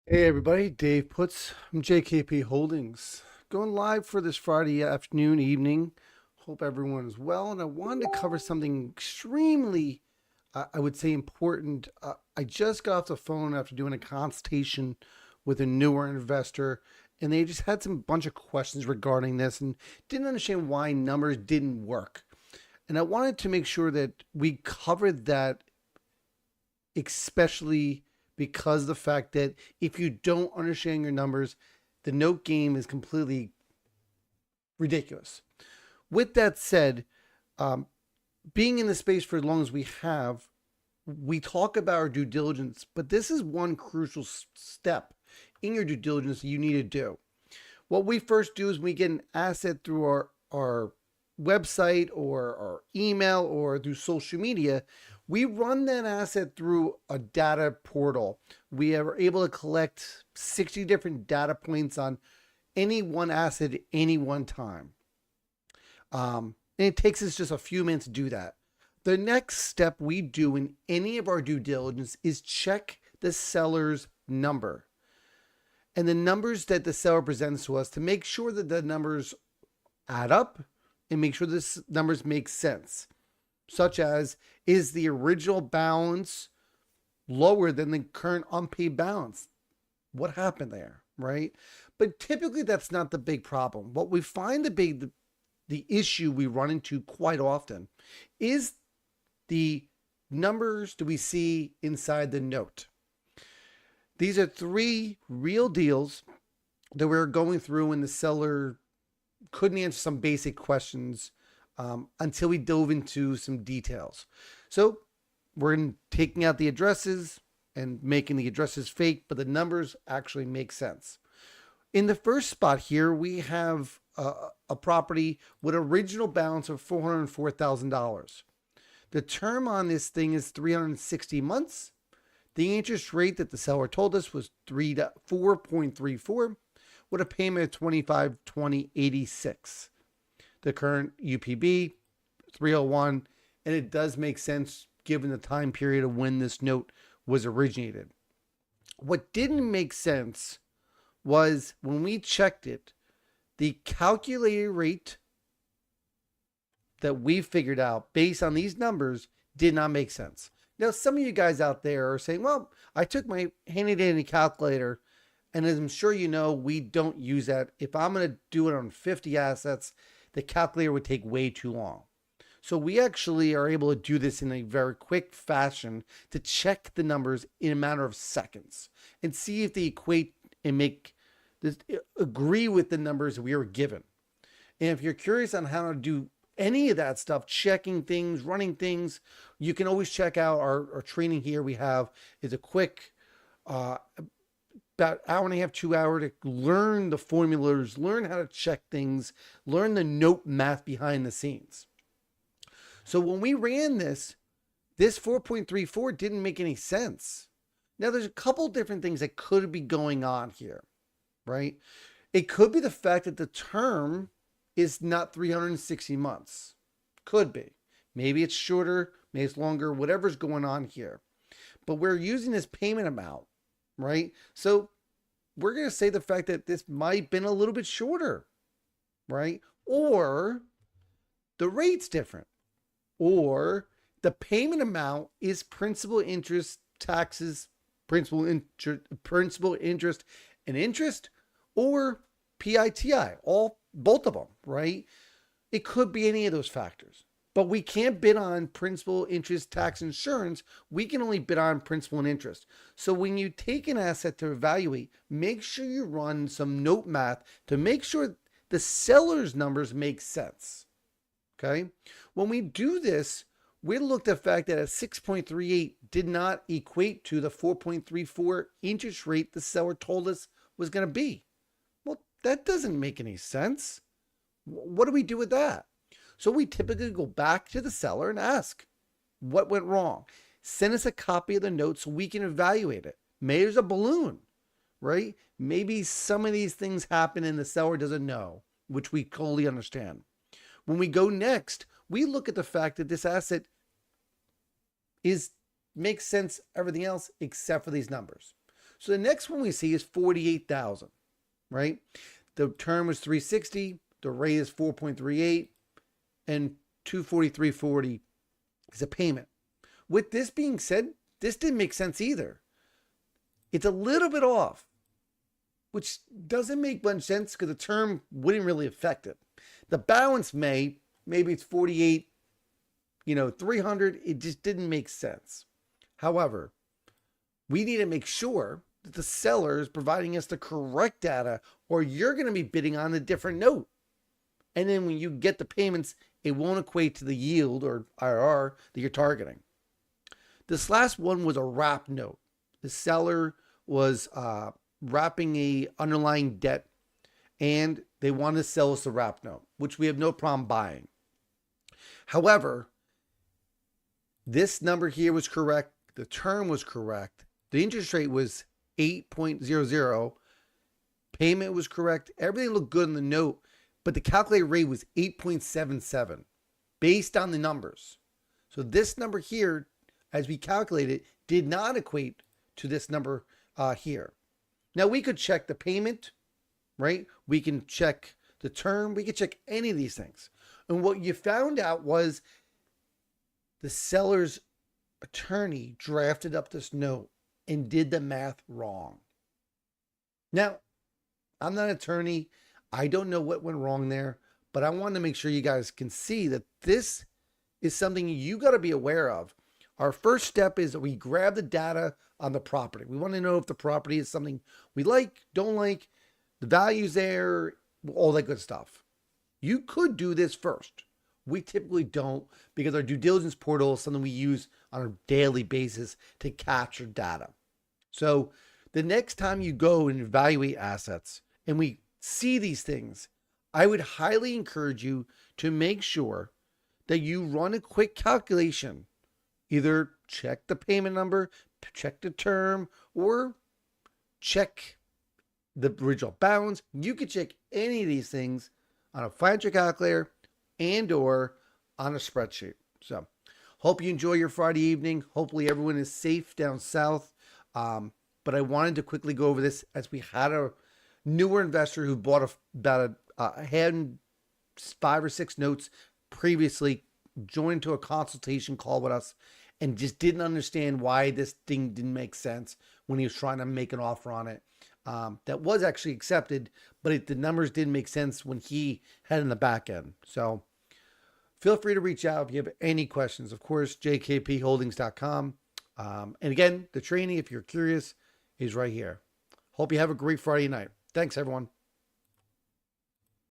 Hey everybody, Dave Putz from JKP Holdings. Going live for this Friday afternoon, evening. Hope everyone is well. And I wanted to cover something extremely, I would say, important. I just got off the phone after doing a consultation with a newer investor, and they just had some bunch of questions regarding this and didn't understand why numbers didn't work. And I wanted to make sure that we covered that, especially because of the fact that if you don't understand your numbers, the note game is completely ridiculous. With that said, um, being in the space for as long as we have, we talk about our due diligence, but this is one crucial step in your due diligence you need to do. What we first do is we get an asset through our website or our email or through social media. We run that asset through a data portal. We are able to collect 60 different data points on any one asset at any one time. And it takes us just a few minutes to do that. The next step we do in any of our due diligence is check the seller's number and the numbers that the seller presents to us to make sure that the numbers add up and make sure this numbers make sense, such as, is the original balance lower than the current unpaid balance? What happened there, right? But typically that's not the big problem. What we find the issue we run into quite often is the numbers do we see inside the note. These are three real deals that we're going through, and the seller couldn't answer some basic questions until we dove into some details. So we're taking out the addresses and making the addresses fake, but the numbers actually make sense. In the first spot here, we have a property with original balance of $404,000. The term on this thing is 360 months. The interest rate that the seller told us was 4.34 with a payment of 2520.86. The current UPB 301, and it does make sense given the time period of when this note was originated. What didn't make sense was when we checked it, the calculated rate that we figured out based on these numbers did not make sense. Now, some of you guys out there are saying, well, I took my handy dandy calculator, and as I'm sure you know, we don't use that. If I'm going to do it on 50 assets, the calculator would take way too long. So we actually are able to do this in a very quick fashion to check the numbers in a matter of seconds and see if they equate and make this agree with the numbers we were given. And if you're curious on how to do any of that stuff, checking things, running things, you can always check out our training here. We have is a quick about hour and a half, 2 hour to learn the formulas, learn how to check things, learn the note math behind the scenes. So when we ran this 4.34 didn't make any sense. Now there's a couple different things that could be going on here, right? It could be the fact that the term is not 360 months. Could be. Maybe it's shorter, maybe it's longer, whatever's going on here. But we're using this payment amount, right? So we're going to say the fact that this might have been a little bit shorter, right? Or the rate's different. Or the payment amount is principal, interest, taxes, principal, interest, and interest, or PITI, both of them, right? It could be any of those factors. But we can't bid on principal, interest, tax, insurance. We can only bid on principal and interest. So when you take an asset to evaluate, make sure you run some note math to make sure the seller's numbers make sense. Okay? When we do this, we looked at the fact that a 6.38 did not equate to the 4.34 interest rate the seller told us was going to be. Well, that doesn't make any sense. What do we do with that? So we typically go back to the seller and ask, what went wrong? Send us a copy of the note so we can evaluate it. Maybe there's a balloon, right? Maybe some of these things happen and the seller doesn't know, which we totally understand. When we go next, we look at the fact that this asset makes sense, everything else except for these numbers. So the next one we see is 48,000, right? The term was 360, the rate is 4.38, and 243.40 is a payment. With this being said, this didn't make sense either. It's a little bit off, which doesn't make much sense because the term wouldn't really affect it. The balance maybe it's 48, 300. It just didn't make sense. However, we need to make sure that the seller is providing us the correct data, or you're going to be bidding on a different note. And then when you get the payments, it won't equate to the yield or IRR that you're targeting. This last one was a wrap note. The seller was wrapping a underlying debt, and they want to sell us the wrap note, which we have no problem buying. However, this number here was correct. The term was correct. The interest rate was 8.00. Payment was correct. Everything looked good in the note, but the calculated rate was 8.77 based on the numbers. So this number here, as we calculated, did not equate to this number here. Now we could check the payment, right? We can check the term. We could check any of these things. And what you found out was the seller's attorney drafted up this note and did the math wrong. Now, I'm not an attorney. I don't know what went wrong there, but I want to make sure you guys can see that this is something you got to be aware of. Our first step is that we grab the data on the property. We want to know if the property is something we like, don't like, the value's there, all that good stuff. You could do this first. We typically don't, because our due diligence portal is something we use on a daily basis to capture data. So the next time you go and evaluate assets and we see these things, I would highly encourage you to make sure that you run a quick calculation. Either check the payment number, check the term, or check the original balance. You could check any of these things on a financial calculator and or on a spreadsheet. So hope you enjoy your Friday evening. Hopefully everyone is safe down south. But I wanted to quickly go over this as we had a newer investor who bought had 5 or 6 notes previously, joined to a consultation call with us, and just didn't understand why this thing didn't make sense when he was trying to make an offer on it. That was actually accepted, but the numbers didn't make sense when he had in the back end. So feel free to reach out if you have any questions. Of course, jkpholdings.com. And again, the training, if you're curious, is right here. Hope you have a great Friday night. Thanks, everyone.